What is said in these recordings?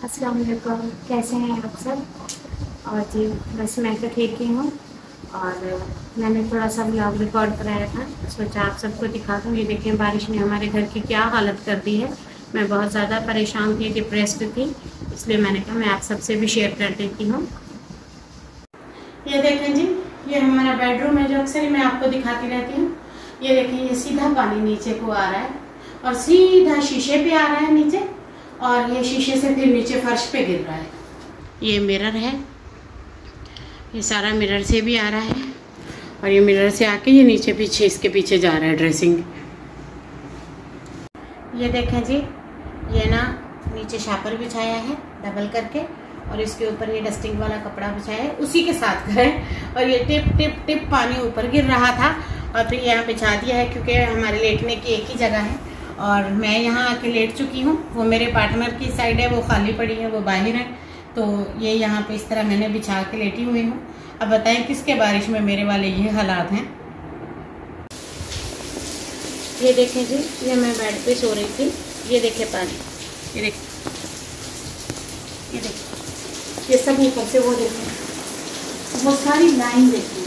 अस्सलाम वालेकुम, कैसे हैं आप सब। और जी बस मैं तो ठीक ही हूँ। और मैंने थोड़ा सा व्लॉग रिकॉर्ड कराया था, सोचा आप सबको दिखा दूँ। ये देखिए बारिश ने हमारे घर की क्या हालत कर दी है। मैं बहुत ज़्यादा परेशान थी, डिप्रेस्ड थी, इसलिए मैंने कहा मैं आप सबसे भी शेयर कर देती हूँ। ये देखें जी, ये हमारा बेडरूम है जो अक्सर ही मैं आपको दिखाती रहती हूँ। ये देखें, ये सीधा पानी नीचे को आ रहा है और सीधा शीशे पे आ रहा है नीचे, और ये शीशे से फिर नीचे फर्श पे गिर रहा है। ये मिरर है, ये सारा मिरर से भी आ रहा है, और ये मिरर से आके ये नीचे पीछे इसके पीछे जा रहा है ड्रेसिंग। ये देखें जी, ये ना नीचे शापर बिछाया है डबल करके, और इसके ऊपर ये डस्टिंग वाला कपड़ा बिछाया है उसी के साथ है। और ये टिप टिप टिप पानी ऊपर गिर रहा था, और फिर यहाँ बिछा दिया है क्योंकि हमारे लेटने की एक ही जगह है और मैं यहाँ आके लेट चुकी हूँ। वो मेरे पार्टनर की साइड है, वो खाली पड़ी है, वो बाहर है, तो ये यहाँ पे इस तरह मैंने बिछा के लेटी हुई हूँ। अब बताएं किसके बारिश में मेरे वाले ये हालात हैं। ये देखें जी, ये मैं बेड पे सो रही थी, ये देखें पानी, ये देखें, ये देखें, ये सब ऊपर से, वो देखें, वो सारी लाइन देखें,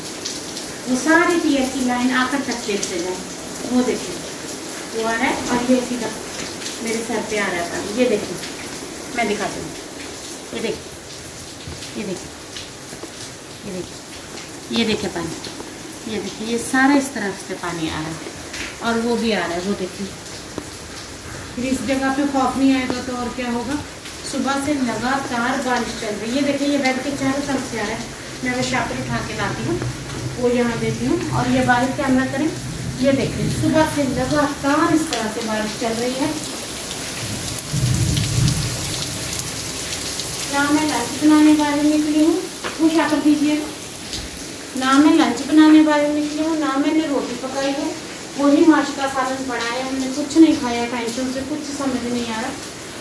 वो सारी टीयर की लाइन आकर तक देखते जाए, वो देखें, वो आ रहा है और ये सीधा मेरे सर पे आ रहा है पानी। ये देखें, मैं दिखाती हूँ, ये देखें, ये देखें, ये देखें, ये देखें पानी, ये देखिए, ये सारा इस तरफ से पानी आ रहा है और वो भी आ रहा है, वो देखिए। फिर इस जगह पे खौफ नहीं आएगा तो और क्या होगा। सुबह से लगातार बारिश चल रही है। ये देखिए, ये बेड के चारों तरफ से आ रहा है। मैं वो शापर उठा के लाती हूँ, वो यहाँ देती हूँ, और ये बारिश कैमरा करें, ये देखिए सुबह से लगातार इस तरह से बारिश चल रही है। ना मैं लंच बनाने बाहर निकली हूँ, वो शापर दीजिए, ना मैं लंच बनाने बाहर निकली हूँ, ना मैंने रोटी पकाई है, वही माश का सालन पड़ा है, हमने कुछ नहीं खाया, टेंशन से कुछ समझ नहीं आ रहा।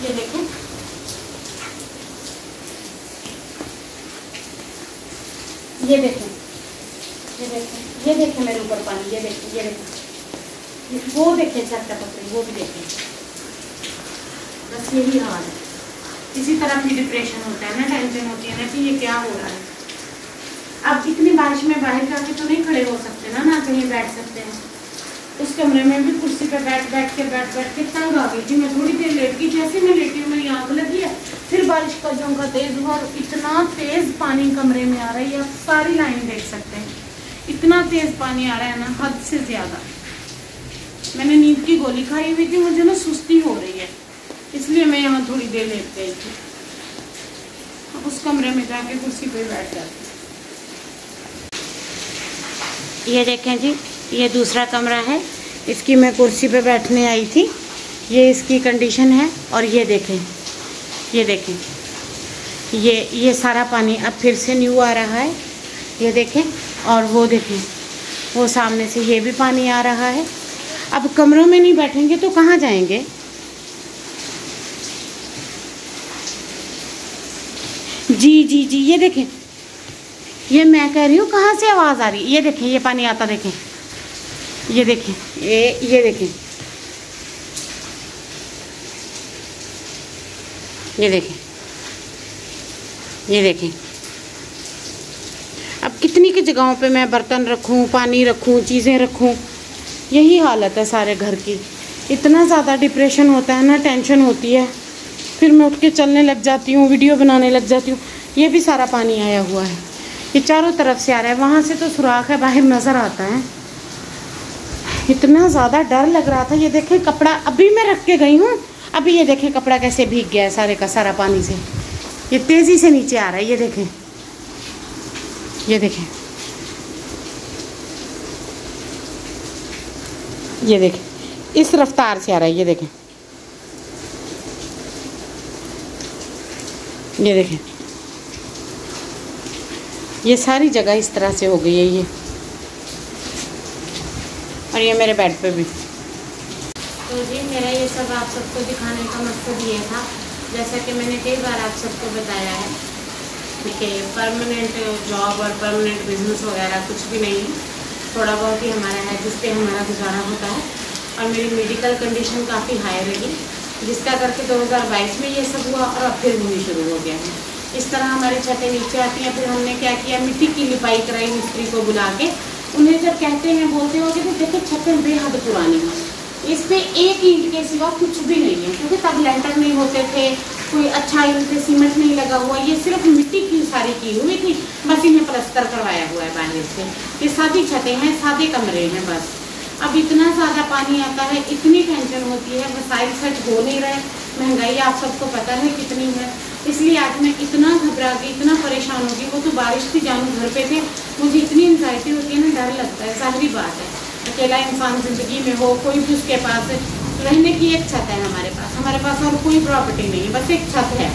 ये देखें, ये देखें, ये देखें, ये देखें मेरे ऊपर पानी, ये देखें, ये देखें, वो देखें छत टपक रही, वो भी देखें। बस यही हाल है। इसी तरह भी डिप्रेशन होता है ना, टेंशन होती है ना कि ये क्या हो रहा है। अब इतनी बारिश में बाहर जाके तो नहीं खड़े हो सकते ना, ना कहीं बैठ सकते हैं। उस कमरे में भी कुर्सी पे बैठ बैठ के तंग आ गई थी। मैं थोड़ी देर लेट गई, जैसे मैं लेटी हूँ मेरी आँख लगी है, फिर बारिश का झोंका तेज हुआ और इतना तेज पानी कमरे में आ रहा है, आप सारी लाइन देख सकते हैं। इतना तेज पानी आ रहा है ना, हद से ज्यादा। मैंने नींद की गोली खाई हुई थी, मुझे ना सुस्ती हो रही है, इसलिए मैं यहाँ थोड़ी देर लेट गई थी। उस कमरे में जाके कुर्सी पे बैठ जाती। ये देखें जी, ये दूसरा कमरा है, इसकी मैं कुर्सी पे बैठने आई थी, ये इसकी कंडीशन है। और ये देखें, ये देखें, ये सारा पानी अब फिर से न्यू आ रहा है, ये देखें। और वो देखें, वो सामने से ये भी पानी आ रहा है। अब कमरों में नहीं बैठेंगे तो कहाँ जाएंगे। जी जी जी, ये देखें, ये मैं कह रही हूँ कहाँ से आवाज़ आ रही है। ये देखें, ये पानी आता, देखें, ये देखें, ये देखें, ये देखें, ये देखें। अब कितनी की जगहों पे मैं बर्तन रखूँ, पानी रखूँ, चीज़ें रखूँ, यही हालत है सारे घर की। इतना ज़्यादा डिप्रेशन होता है ना, टेंशन होती है, फिर मैं उठ के चलने लग जाती हूँ, वीडियो बनाने लग जाती हूँ। ये भी सारा पानी आया हुआ है, ये चारों तरफ से आ रहा है, वहाँ से तो सुराख है, बाहर नज़र आता है। इतना ज़्यादा डर लग रहा था। ये देखें, कपड़ा अभी मैं रख के गई हूँ, अभी ये देखें कपड़ा कैसे भीग गया है सारे का सारा पानी से। ये तेज़ी से नीचे आ रहा है, ये देखें, ये देखें, ये देखें, इस रफ्तार से आ रहा है, ये देखें, ये देखें, ये सारी जगह इस तरह से हो गई है ये। और ये मेरे बेड पे भी। तो जी मेरा ये सब आप सबको दिखाने का मकसद ये था, जैसा कि मैंने कई बार आप सबको बताया है कि परमानेंट जॉब और परमानेंट बिजनेस वगैरह कुछ भी नहीं, थोड़ा बहुत ही हमारा है जिस पे हमारा गुजारा होता है। और मेरी मेडिकल कंडीशन काफ़ी हाई रही, जिसका करके 2022 में ये सब हुआ और अब फिर होनी शुरू हो गया है। इस तरह हमारी छतें नीचे आती हैं। फिर हमने क्या किया, मिट्टी की लिपाई कराई मिस्त्री को बुला के। उन्हें जब कहते हैं, बोलते हो कि देखो छतें बेहद पुरानी हैं, इस पे एक ईंट के सिवा कुछ भी नहीं है, क्योंकि तब लेंटर नहीं होते थे, कोई अच्छा ईंट पे सीमेंट नहीं लगा हुआ, ये सिर्फ मिट्टी की सारी की हुई थी, बस इन्हें प्लस्तर करवाया हुआ है बाहर से। ये सादी छतें हैं, सादे कमरे हैं बस। अब इतना ज़्यादा पानी आता है, इतनी टेंशन होती है, वसाइल सेट हो नहीं रहे, महंगाई आप सबको पता है कितनी है। इसलिए आज मैं इतना घबरा गई, इतना परेशान हो गई। वो तो बारिश थी, जानू घर पे थे, मुझे इतनी एंजाइटी होती है ना, डर लगता है। जाहिर बात है, अकेला इंसान ज़िंदगी में हो, कोई भी उसके पास रहने की एक छत है हमारे पास और कोई प्रॉपर्टी नहीं है, बस एक छत है।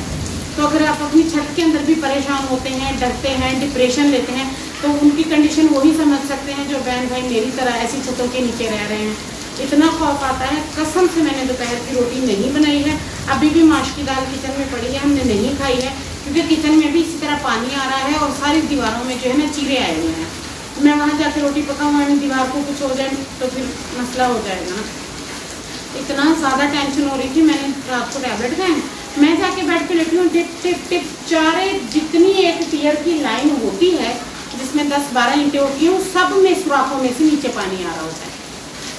तो अगर आप अपनी छत के अंदर भी परेशान होते हैं, डरते हैं, डिप्रेशन लेते हैं, तो उनकी कंडीशन वही समझ सकते हैं जो बहन भाई मेरी तरह ऐसी छतों के नीचे रह रहे हैं। इतना खौफ आता है, कसम से मैंने दोपहर की रोटी नहीं बनाई है। अभी भी माश की दाल किचन में पड़ी है, हमने नहीं खाई है, क्योंकि किचन में भी इसी तरह पानी आ रहा है और सारी दीवारों में जो है ना चीरे आए हुए हैं। मैं वहाँ जाकर रोटी पकाऊँ, वहाँ दीवार को कुछ हो जाए तो फिर मसला हो जाएगा ना। इतना ज़्यादा टेंशन हो रही थी, मैंने रात को टैबलेट खाए, मैं जाके बेड पे लेटी हूँ, टिप टिप टिप चारे जितनी एक टीयर की लाइन होती है जिसमें 10-12 ईंटें होती हैं, सब में सुराखों में से नीचे पानी आ रहा होता है।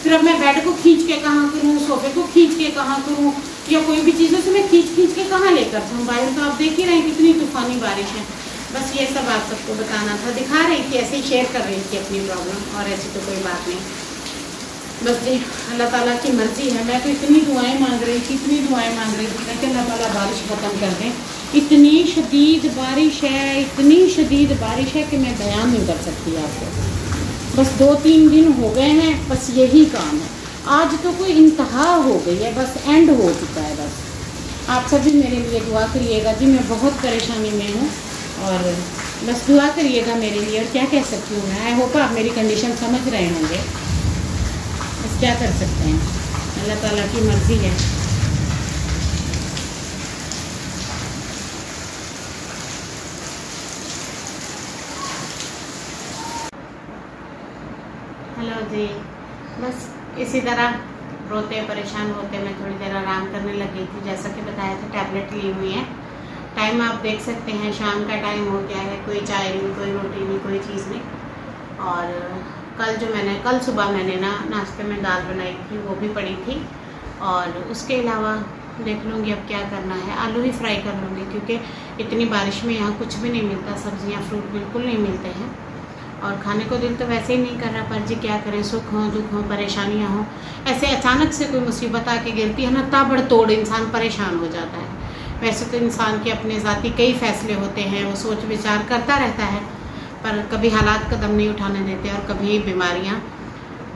फिर अब मैं बेड को खींच के कहाँ करूँ, सोफे को खींच के कहाँ करूँ, या कोई भी चीज़ों से मैं खींच के कहाँ लेकर जाऊँ। बाहर तो आप देख ही रहे हैं कितनी तूफानी बारिश है। बस ये सब आप सबको बताना था, दिखा रही थी, ऐसे ही शेयर कर रही थी अपनी प्रॉब्लम, और ऐसी तो कोई बात नहीं। बस जी अल्लाह ताला की मर्ज़ी है। मैं तो इतनी दुआएं मांग रही थी कि अल्लाह ताला बारिश ख़त्म कर दें। इतनी शदीद बारिश है, इतनी शदीद बारिश है कि मैं बयान नहीं कर सकती आपको। बस 2-3 दिन हो गए हैं, बस यही काम है। आज तो कोई इंतहा हो गई है, बस एंड हो चुका है। बस आप सभी मेरे लिए दुआ करिएगा जी, मैं बहुत परेशानी में हूँ, और बस दुआ करिएगा मेरे लिए। और क्या कह सकती हूँ मैं, आई होप आप मेरी कंडीशन समझ रहे होंगे। बस क्या कर सकते हैं, अल्लाह ताला की मर्ज़ी है। हेलो जी, बस इसी तरह रोते परेशान होते मैं थोड़ी देर आराम करने लगी थी। जैसा कि बताया था, टैबलेट ली हुई है। टाइम आप देख सकते हैं, शाम का टाइम हो गया है, कोई चाय नहीं, कोई रोटी नहीं, कोई चीज़ नहीं। और कल सुबह मैंने नाश्ते में दाल बनाई थी, वो भी पड़ी थी। और उसके अलावा देख लूँगी अब क्या करना है, आलू ही फ्राई कर लूँगी, क्योंकि इतनी बारिश में यहाँ कुछ भी नहीं मिलता, सब्जियाँ फ्रूट बिल्कुल नहीं मिलते हैं। और खाने को दिल तो वैसे ही नहीं कर रहा, पर जी क्या करें, सुख हो दुख हो परेशानियाँ हों, ऐसे अचानक से कोई मुसीबत आके गिरती है ना, ताबड़तोड़ इंसान परेशान हो जाता है। वैसे तो इंसान के अपने ज़ाती कई फैसले होते हैं, वो सोच विचार करता रहता है, पर कभी हालात कदम नहीं उठाने देते, और कभी बीमारियाँ।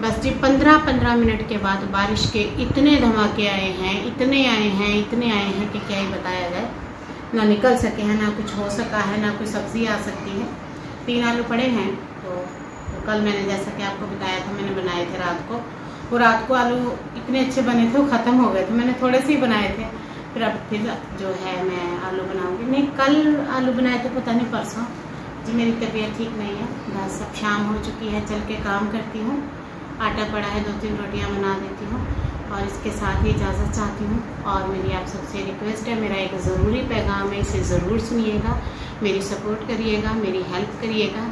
बस जी 15-15 मिनट के बाद बारिश के इतने धमाके आए हैं, इतने आए हैं कि क्या ही बताया जाए। ना निकल सके हैं, ना कुछ हो सका है, ना कोई सब्ज़ी आ सकती है। 3 आलू पड़े हैं, तो कल मैंने जैसा कि आपको बताया था, मैंने बनाए थे रात को। वो रात को आलू इतने अच्छे बने थे, वो ख़त्म हो गए थे, मैंने थोड़े से ही बनाए थे। फिर अब फिर जो है मैं आलू बनाऊंगी। नहीं, कल आलू बनाए थे, पता नहीं परसों जी। मेरी तबीयत ठीक नहीं है, बस अब शाम हो चुकी है, चल के काम करती हूँ। आटा पड़ा है, 2-3 रोटियाँ बना देती हूँ, और इसके साथ ही इजाज़त चाहती हूँ। और मेरी आप सबसे रिक्वेस्ट है, मेरा एक ज़रूरी पैगाम है, इसे ज़रूर सुनिएगा, मेरी सपोर्ट करिएगा, मेरी हेल्प करिएगा।